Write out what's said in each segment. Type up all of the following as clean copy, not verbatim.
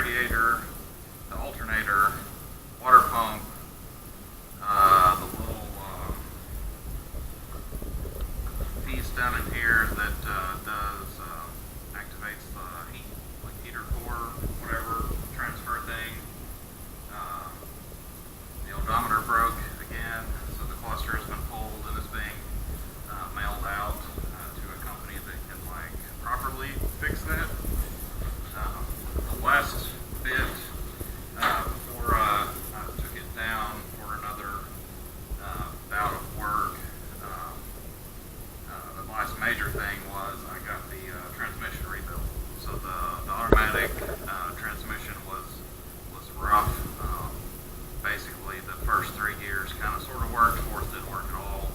radiator, the alternator, water pump, the little piece down in here that activates the heat, like heater core, whatever, transfer thing. The odometer broke again, so the cluster has been pulled and is being mailed out to a company that can properly fix that. The last bit before I took it down for another bout of work, the last major thing was I got the transmission rebuilt. So the automatic transmission was rough. Basically, the first 3 gears kind of sort of worked, fourth didn't work at all.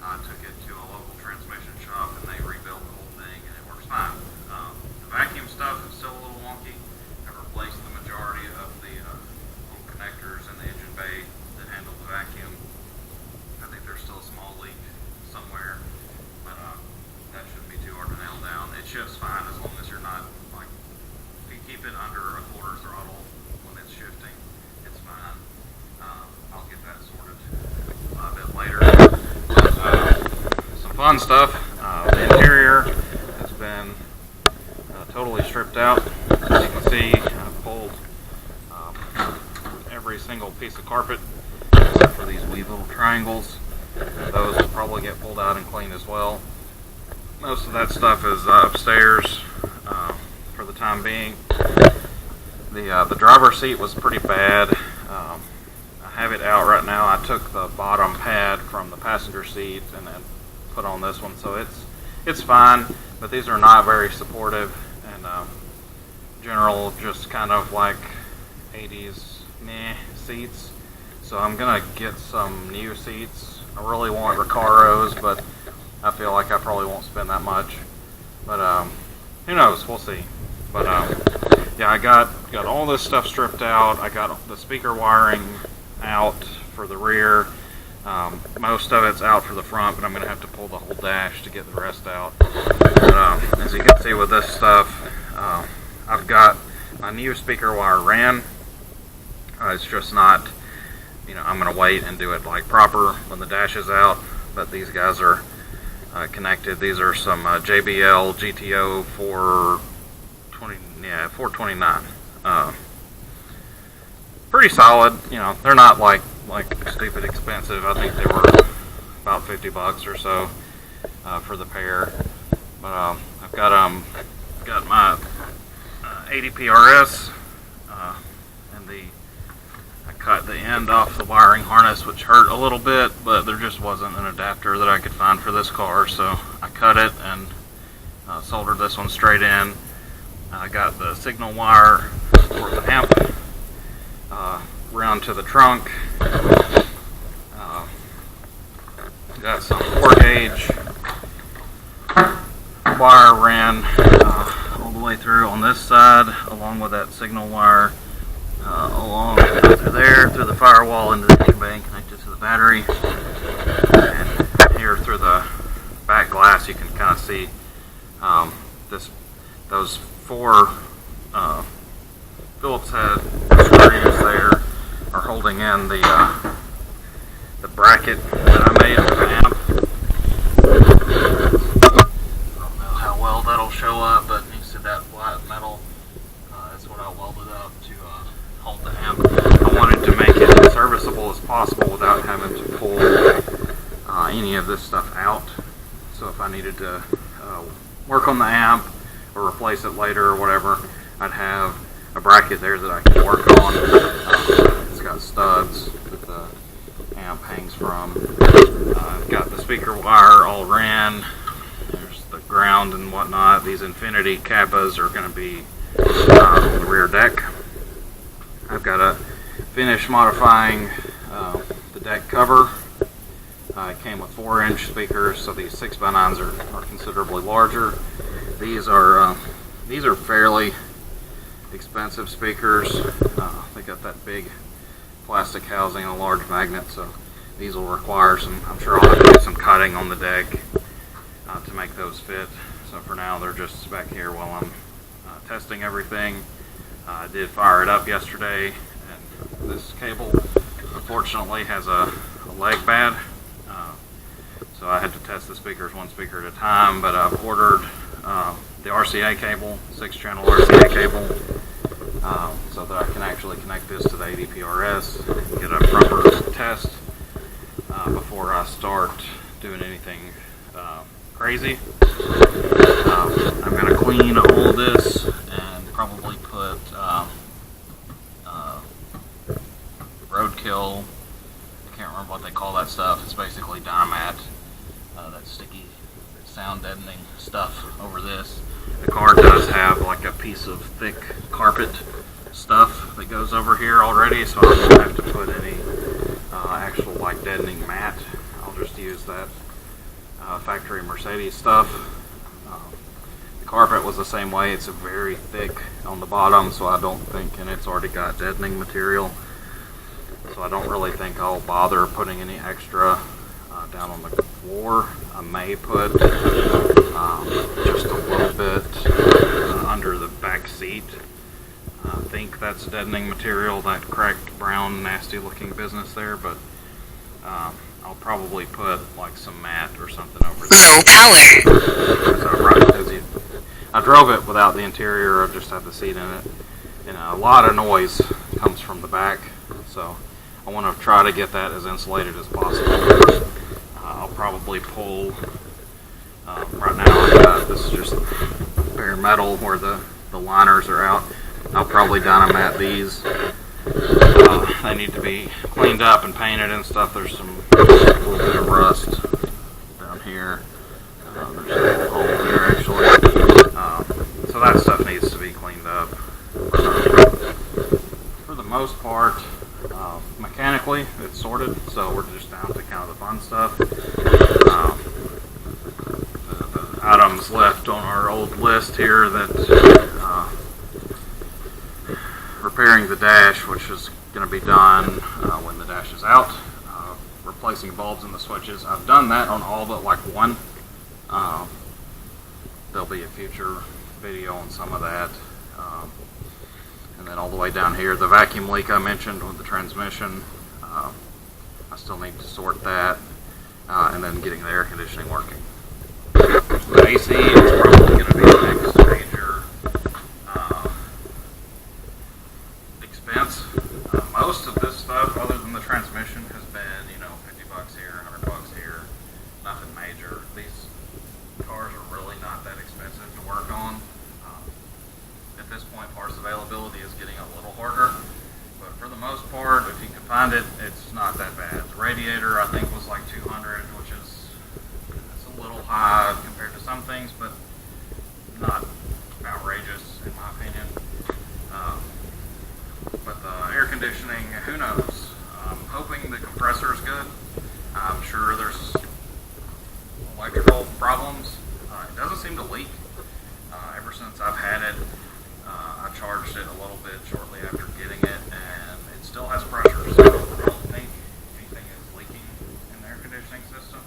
I took it to a local transmission shop and they rebuilt the whole thing and it works fine. The vacuum stuff is still a little wonky. I've replaced the majority of the little connectors in the engine bay that handle the vacuum. I think there's still a small leak somewhere, but that shouldn't be too hard to nail down. It shifts fine as long as you're not, if you keep it under a quarter throttle when it's shifting, it's fine. I'll get that sorted a bit later. Some fun stuff. The interior has been totally stripped out. As you can see, I've pulled every single piece of carpet except for these wee little triangles. Those will probably get pulled out and cleaned as well. Most of that stuff is upstairs for the time being. The driver's seat was pretty bad. I have it out right now. I took the bottom pad from the passenger seat and then put on this one, so it's fine. But these are not very supportive and general, just kind of like 80s meh seats. So I'm gonna get some new seats. I really want Recaros, but I feel like I probably won't spend that much. But who knows? We'll see. But yeah, I got all this stuff stripped out. I got the speaker wiring out for the rear. Most of it's out for the front, but I'm going to have to pull the whole dash to get the rest out. But as you can see with this stuff, I've got my new speaker wire ran. It's just not, I'm going to wait and do it proper when the dash is out. But these guys are connected. These are some JBL GTO 429. Pretty solid. They're not like stupid expensive. I think they were about $50 or so for the pair. But I've got my 80 PRS and I cut the end off the wiring harness, which hurt a little bit, but there just wasn't an adapter that I could find for this car, so I cut it and soldered this one straight in. I got the signal wire for the amp round to the trunk. Got some 4-gauge wire ran all the way through on this side, along with that signal wire along through there, through the firewall into the engine bay and connected to the battery. And here through the back glass you can kind of see those 4 Phillips head screws there are holding in the bracket that I made for the amp. I don't know how well that'll show up, but you see that flat metal is what I welded up to hold the amp. I wanted to make it as serviceable as possible without having to pull any of this stuff out. So if I needed to work on the amp or replace it later or whatever, I'd have a bracket there that I can work on. It's got studs that the amp hangs from. I've got the speaker wire all ran. There's the ground and whatnot. These Infinity Kappas are going to be on the rear deck. I've got to finish modifying the deck cover. It came with 4-inch speakers, so these 6x9s are considerably larger. These are fairly expensive speakers. They got that big plastic housing and a large magnet, so these will require I'm sure I'll have to do some cutting on the deck to make those fit. So for now they're just back here while I'm testing everything. I did fire it up yesterday, and this cable unfortunately has a leg bad, so I had to test the speakers one speaker at a time, but I've ordered the RCA cable, 6-channel RCA cable, so that I can actually connect this to the ADPRS and get a proper test before I start doing anything crazy. I'm going to clean all of this and probably put roadkill, I can't remember what they call that stuff, it's basically dynamite, that sticky sound deadening stuff over this. The car does have like a piece of thick carpet stuff that goes over here already, so I don't have to put any actual like deadening mat. I'll just use that factory Mercedes stuff. The carpet was the same way, it's a very thick on the bottom, so I don't think, and it's already got deadening material, so I don't really think I'll bother putting any extra down on the floor. I may put just a little bit under the back seat. I think that's deadening material, that cracked brown nasty looking business there, but I'll probably put like some mat or something over there. Low power. I drove it without the interior, I just had the seat in it, and a lot of noise comes from the back, so I want to try to get that as insulated as possible. I'll probably pull, right now this is just bare metal where the liners are out. I'll probably dynamite these. They need to be cleaned up and painted and stuff. There's a little bit of rust down here. There's a little hole here actually. So that stuff needs to be cleaned up. For the most part, mechanically it's sorted, so we're just down to kind of the fun stuff. The items left on our old list here that repairing the dash, which is going to be done when the dash is out, replacing bulbs in the switches. I've done that on all but like one. There'll be a future video on some of that. And then all the way down here, the vacuum leak I mentioned with the transmission, I still need to sort that, and then getting the air conditioning working. The AC is probably going to be the next major expense. Most of this stuff, other than the transmission, has been, $50 here, $100 here, nothing major. These cars are really not that expensive to work on. At this point, parts availability is getting a little harder, but for the most part, if you can find it, it's not that bad. The radiator, I think, was like $200, which is a little high compared to some things, but not outrageous in my opinion. But the air conditioning, who knows? I'm hoping the compressor is good. I'm sure there's electrical problems. It doesn't seem to leak. Ever since I've had it, I charged it a little bit shortly after getting it, and it still has pressure, so I don't think anything is leaking in the air conditioning system.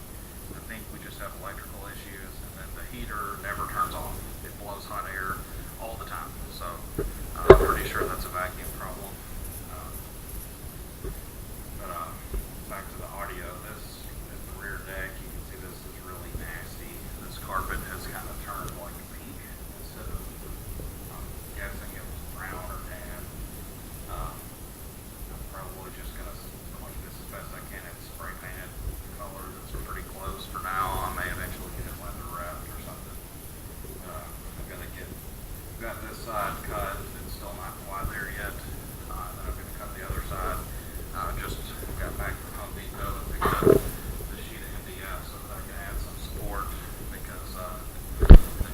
I think we just have electrical issues, and then the heater never turns off. It blows hot air all the time, so I'm pretty sure that's a vacuum problem. Back to the audio, this is the rear deck. You can see this is really nasty. This carpet has kind of turned like pink instead of, I'm guessing it was brown or tan. I'm probably just going to clean this as best I can and spray paint it color that's pretty close for now. I may eventually get it leather wrapped or something. I'm going to got this side cut. It's still not quite there yet. Then I'm going to cut the other side. Just got back from Home Depot and picked up the sheet of MDF so that I can add some support, because the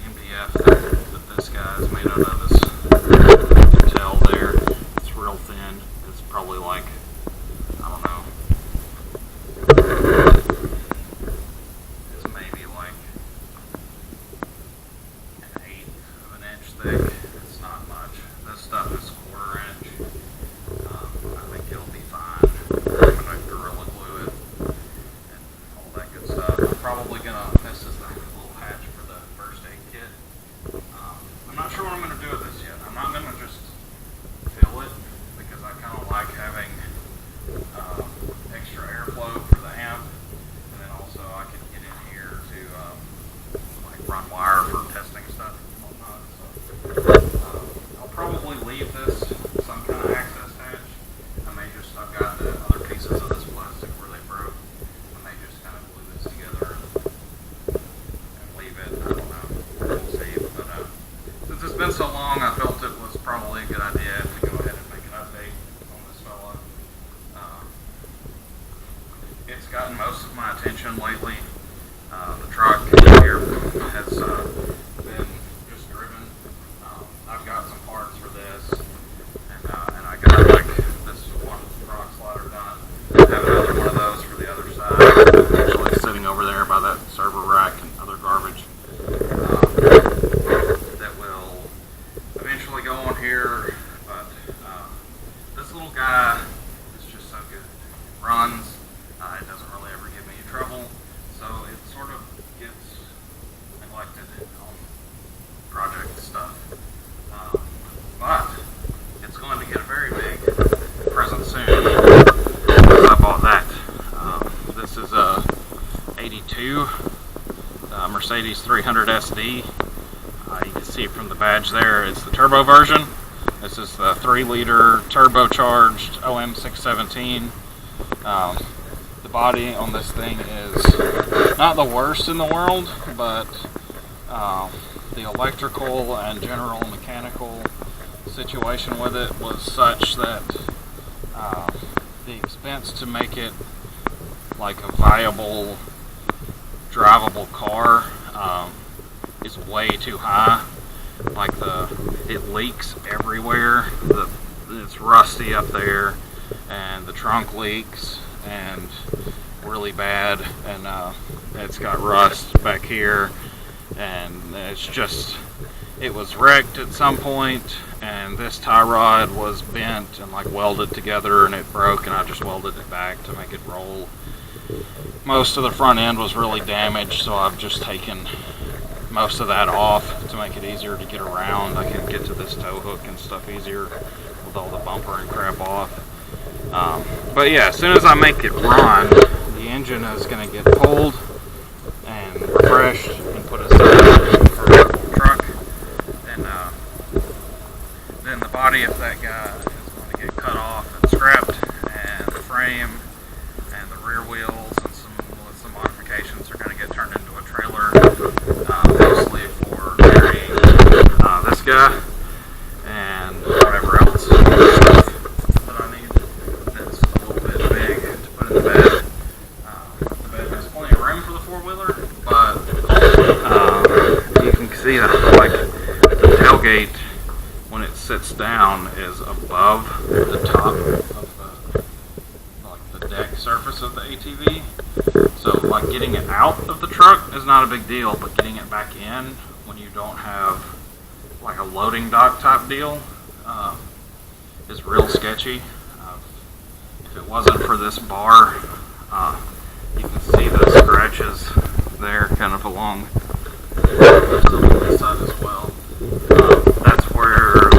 MDF that this guy is made out of is, you can tell there, it's real thin. It's probably like, I don't know, it's maybe like an eighth of an inch thick. It's not much. This stuff is 1/4 inch. I think it'll be fine. I'm going to Gorilla Glue it and all that good stuff. I'm probably going to, this is the little hatch for the first aid kit. I'm not sure what I'm going to do with this yet. I'm not going to just so long, I felt it was probably a good idea to go ahead and make an update on this fella. It's gotten most of my attention lately. The truck here has been just driven. I've got some parts for this, and I got like this one rock slider done. I have another one of those for the other side, actually sitting over there by that server rack and other garbage. That will eventually go on here, but this little guy is just so good. It runs. It doesn't really ever give me trouble, so it sort of gets neglected on project stuff. But it's going to get a very big present soon because I bought that. This is a 82 Mercedes 300 SD. You can see it from the badge there. It's the turbo version. This is the 3-liter turbocharged OM617. The body on this thing is not the worst in the world, but the electrical and general mechanical situation with it was such that the expense to make it like a viable, drivable car is way too high. Like it leaks everywhere. It's rusty up there, and the trunk leaks and really bad, and it's got rust back here, and it was wrecked at some point, and this tie rod was bent and like welded together, and it broke, and I just welded it back to make it roll. Most of the front end was really damaged, so I've just taken most of that off to make it easier to get around. I can get to this tow hook and stuff easier with all the bumper and crap off. But yeah, as soon as I make it run, the engine is going to get pulled and refreshed and put aside for a full truck. And then the body of that guy is going to get cut off and scrapped, and the frame and the rear wheels and with some modifications are going to get turned into a trailer, mostly for carrying this guy and whatever else that I need that's a little bit big to put in the bed. The bed has plenty of room for the four-wheeler, but you can see that like the tailgate, when it sits down, is above the top of the deck surface of the ATV. So like getting it out of the truck is not a big deal, but getting it back in when you don't have like a loading dock type deal is real sketchy. If it wasn't for this bar, you can see the scratches there kind of along this side as well. That's where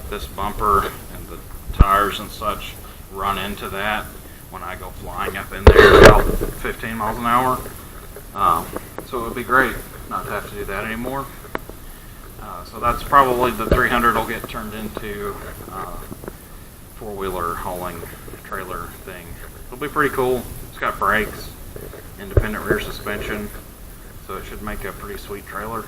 this bumper and the tires and such run into that when I go flying up in there about 15 miles an hour. So it would be great not to have to do that anymore. So that's probably the 300 will get turned into four-wheeler hauling trailer thing. It'll be pretty cool. It's got brakes, independent rear suspension, so it should make a pretty sweet trailer.